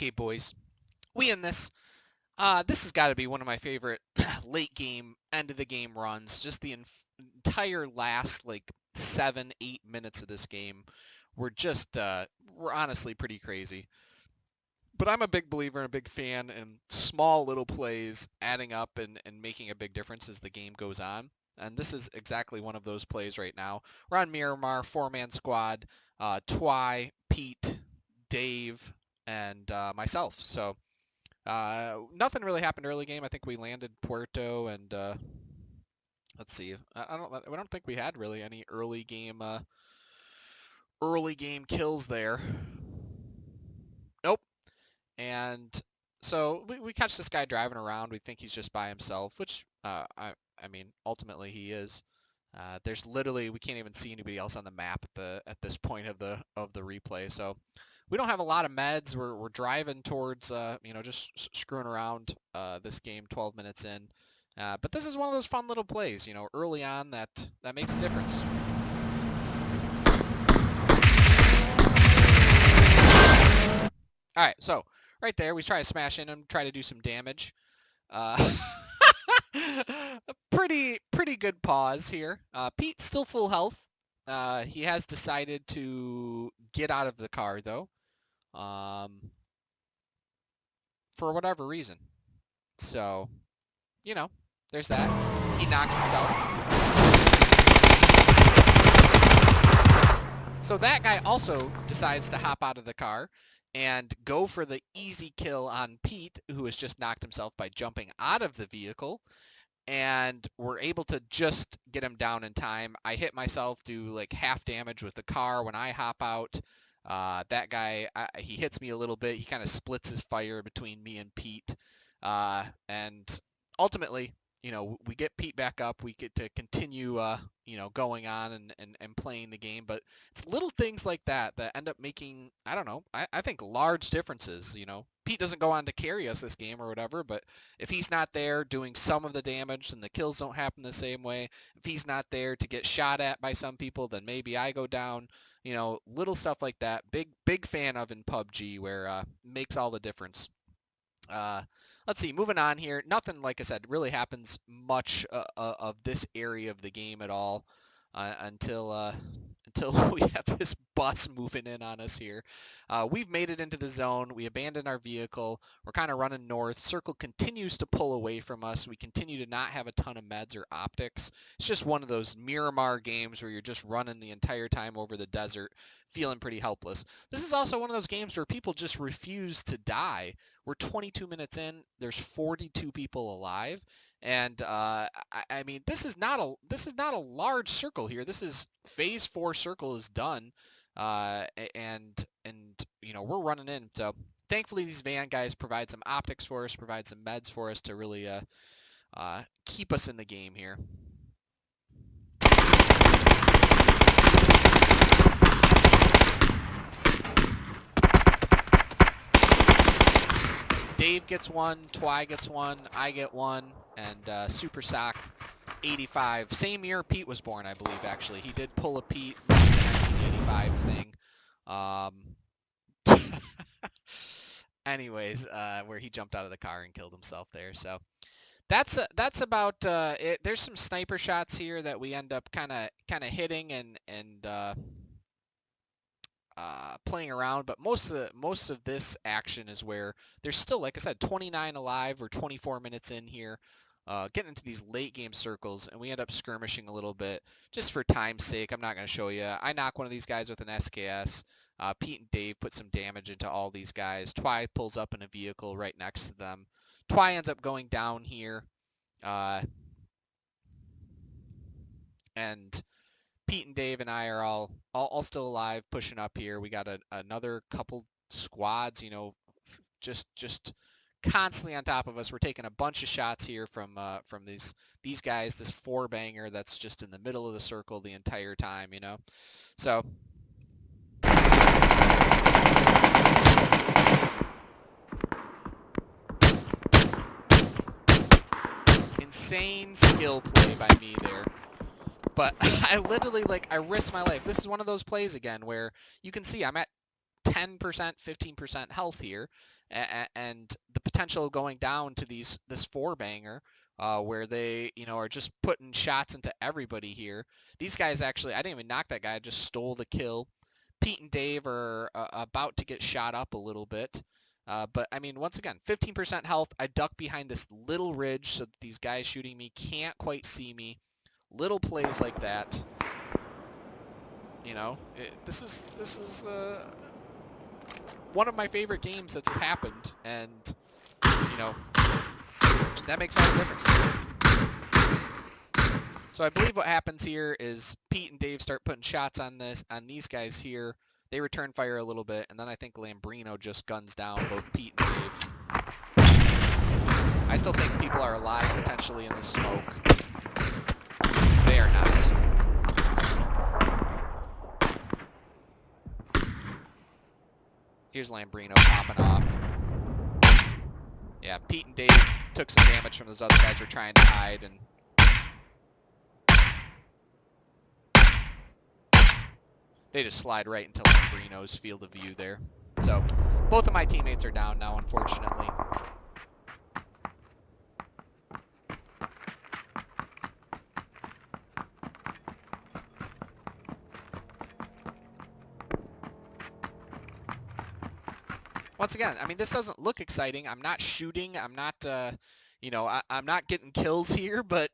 Okay, boys, we in this. This has got to be one of my favorite late game, end of the game runs. Just the entire last like 7-8 minutes of this game were honestly pretty crazy. But I'm a big believer and a big fan in small little plays adding up and making a big difference as the game goes on. And this is exactly one of those plays right now. We're on Miramar, four-man squad, Twy, Pete, Dave, and myself. So nothing really happened early game. I think we landed Puerto and let's see. I don't think we had really any early game kills there. Nope. And so we catch this guy driving around. We think he's just by himself, which I mean ultimately he is. There's literally we can't even see anybody else on the map at this point of the replay. So we don't have a lot of meds. We're driving towards just screwing around this game 12 minutes in. But this is one of those fun little plays, early on that makes a difference. All right, so right there, we try to smash in him, try to do some damage. Pretty good pause here. Pete's still full health. He has decided to get out of the car though, for whatever reason. So, there's that. He knocks himself. So that guy also decides to hop out of the car and go for the easy kill on Pete, who has just knocked himself by jumping out of the vehicle. And we're able to just get him down in time. I hit myself, do like half damage with the car when I hop out. That guy, he hits me a little bit. He kind of splits his fire between me and Pete. And ultimately, we get Pete back up. We get to continue, going on and playing the game. But it's little things like that end up making, I don't know, I think large differences. Pete doesn't go on to carry us this game or whatever, but if he's not there doing some of the damage, then the kills don't happen the same way. If he's not there to get shot at by some people, then maybe I go down. Little stuff like that. Big fan of in PUBG where makes all the difference. Let's see, moving on here. Nothing, like I said, really happens much of this area of the game at all until we have this bus moving in on us here. We've made it into the zone. We abandoned our vehicle. We're kind of running north. Circle continues to pull away from us. We continue to not have a ton of meds or optics. It's just one of those Miramar games where you're just running the entire time over the desert, feeling pretty helpless. This is also one of those games where people just refuse to die. We're 22 minutes in. There's 42 people alive. And I mean, this is not a large circle here. This is phase 4 circle is done, and we're running in. So thankfully, these van guys provide some optics for us, provide some meds for us to really keep us in the game here. Dave gets one, Twy gets one, I get one, and Super Sock 85. Same year Pete was born, I believe, actually. He did pull a Pete in the 1985 thing. Anyways, where he jumped out of the car and killed himself there. So that's about it. There's some sniper shots here that we end up kind of hitting and playing around, but most of this action is where there's still, like I said, 29 alive. We're 24 minutes in here, getting into these late game circles, and we end up skirmishing a little bit just for time's sake. I'm not going to show you. I knock one of these guys with an SKS. Pete and Dave put some damage into all these guys. Twy pulls up in a vehicle right next to them. Twy ends up going down here, and Pete and Dave and I are all still alive, pushing up here. We got another couple squads, just constantly on top of us. We're taking a bunch of shots here from these guys, this 4-banger that's just in the middle of the circle the entire time, So insane skill play by me there. But I literally, I risked my life. This is one of those plays again where you can see I'm at 10 10%, 15% health here, and the potential of going down to this four-banger where they, are just putting shots into everybody here. These guys actually, I didn't even knock that guy, I just stole the kill. Pete and Dave are about to get shot up a little bit. But, I mean, once again, 15% health. I duck behind this little ridge so that these guys shooting me can't quite see me. Little plays like that. This is one of my favorite games that's happened. And, that makes all the difference. So I believe what happens here is Pete and Dave start putting shots on these guys here. They return fire a little bit, and then I think Lambrino just guns down both Pete and Dave. I still think people are alive potentially in the smoke. They are not. Here's Lambrino popping off. Yeah, Pete and Dave took some damage from those other guys who were trying to hide, and they just slide right into Lambrino's field of view there. So, both of my teammates are down now, unfortunately. Once again, I mean, this doesn't look exciting. I'm not shooting. I'm not, I'm not getting kills here, but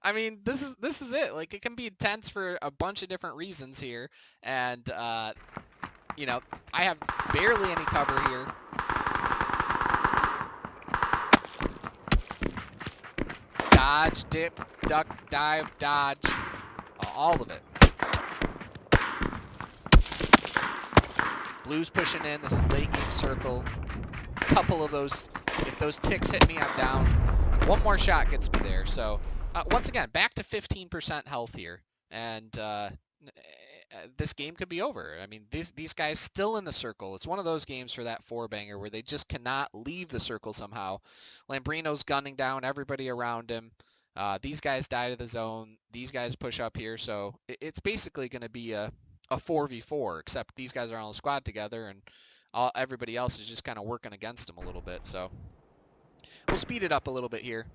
I mean, this is it. Like, it can be intense for a bunch of different reasons here, and I have barely any cover here. Dodge, dip, duck, dive, dodge, all of it. Blue's pushing in. This is late game circle. Couple of those, if those ticks hit me, I'm down. One more shot gets me there. So, once again, back to 15% health here. And this game could be over. I mean, these guys still in the circle. It's one of those games for that four-banger where they just cannot leave the circle somehow. Lambrino's gunning down everybody around him. These guys die to the zone. These guys push up here. So, it's basically going to be a 4v4, except these guys are on a squad together, and everybody else is just kind of working against them a little bit. So we'll speed it up a little bit here,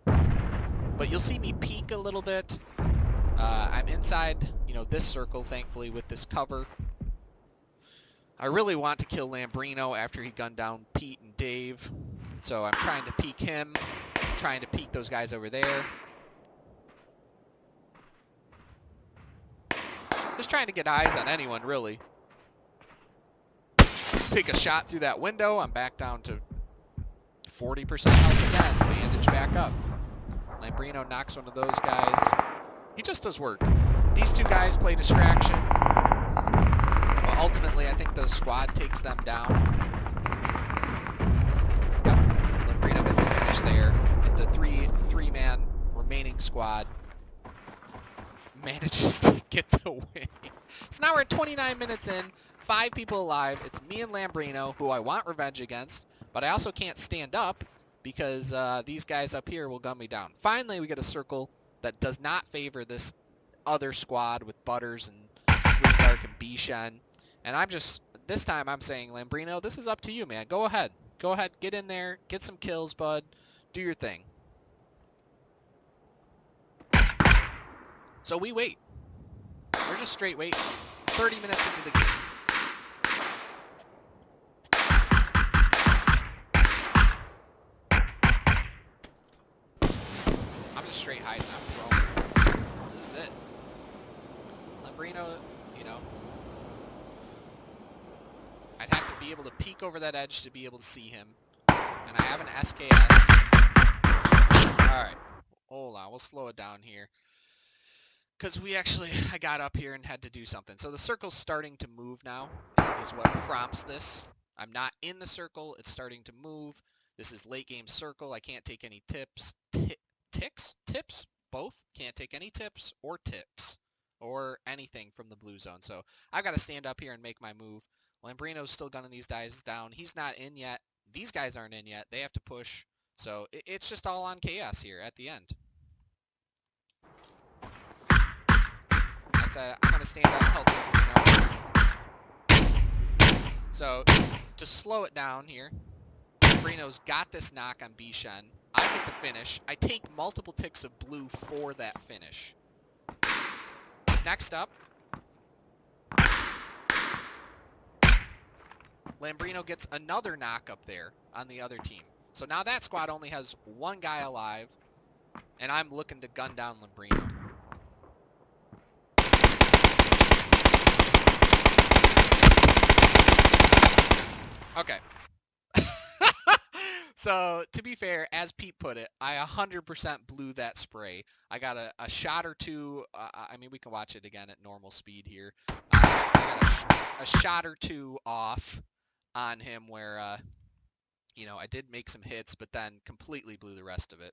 but you'll see me peek a little bit. I'm inside, this circle, thankfully, with this cover. I really want to kill Lambrino after he gunned down Pete and Dave, so I'm trying to peek him, trying to peek those guys over there. Just trying to get eyes on anyone, really. Take a shot through that window. I'm back down to 40% health again. Bandage back up. Lambrino knocks one of those guys. He just does work. These two guys play distraction. But ultimately, I think the squad takes them down. Yep. Lambrino gets the finish there. The three-man remaining squad manages to get the win. So now we're at 29 minutes in, 5 people alive. It's me and Lambrino, who I want revenge against, but I also can't stand up because these guys up here will gun me down. Finally, we get a circle that does not favor this other squad with Butters and Sleazark and Bishan. And this time I'm saying, Lambrino, this is up to you, man. Go ahead. Go ahead, get in there, get some kills, bud. Do your thing. So we wait. We're just straight waiting. 30 minutes into the game. I'm just straight hiding. I'm throwing. This is it. Lambrino, I'd have to be able to peek over that edge to be able to see him. And I have an SKS. Alright. Hold on. We'll slow it down here. Because I got up here and had to do something. So the circle's starting to move now, is what prompts this. I'm not in the circle. It's starting to move. This is late game circle. I can't take any tips. Tips? Both. Can't take any tips or tips or anything from the blue zone. So I've got to stand up here and make my move. Lambrino's still gunning these guys down. He's not in yet. These guys aren't in yet. They have to push. So it's just all on chaos here at the end. I said, I'm going to stand up and help Lambrino. So to slow it down here, Brino's got this knock on Bishan. I get the finish. I take multiple ticks of blue for that finish. Next up, Lambrino gets another knock up there on the other team. So now that squad only has one guy alive, and I'm looking to gun down Lambrino. Okay. So, to be fair, as Pete put it, I 100% blew that spray. I got a shot or two. I mean, we can watch it again at normal speed here. I got a shot or two off on him where, you know, I did make some hits, but then completely blew the rest of it.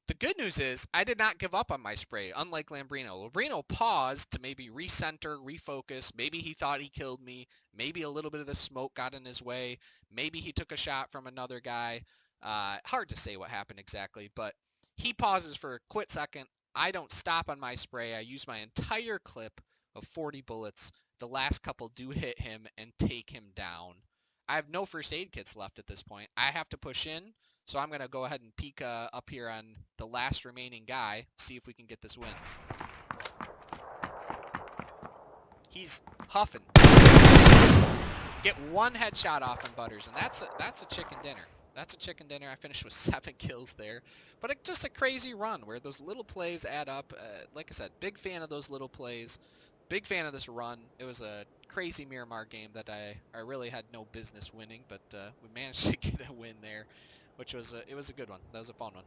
The good news is I did not give up on my spray, unlike Lambrino. Lambrino paused to maybe recenter, refocus. Maybe he thought he killed me. Maybe a little bit of the smoke got in his way. Maybe he took a shot from another guy. Hard to say what happened exactly, but he pauses for a quick second. I don't stop on my spray. I use my entire clip of 40 bullets. The last couple do hit him and take him down. I have no first aid kits left at this point. I have to push in. So I'm going to go ahead and peek up here on the last remaining guy, see if we can get this win. He's huffing. Get one headshot off on Butters, and that's a chicken dinner. That's a chicken dinner. I finished with 7 kills there. But just a crazy run where those little plays add up. Like I said, big fan of those little plays. Big fan of this run. It was a crazy Miramar game that I really had no business winning, but we managed to get a win there, which was it was a good one. That was a fun one.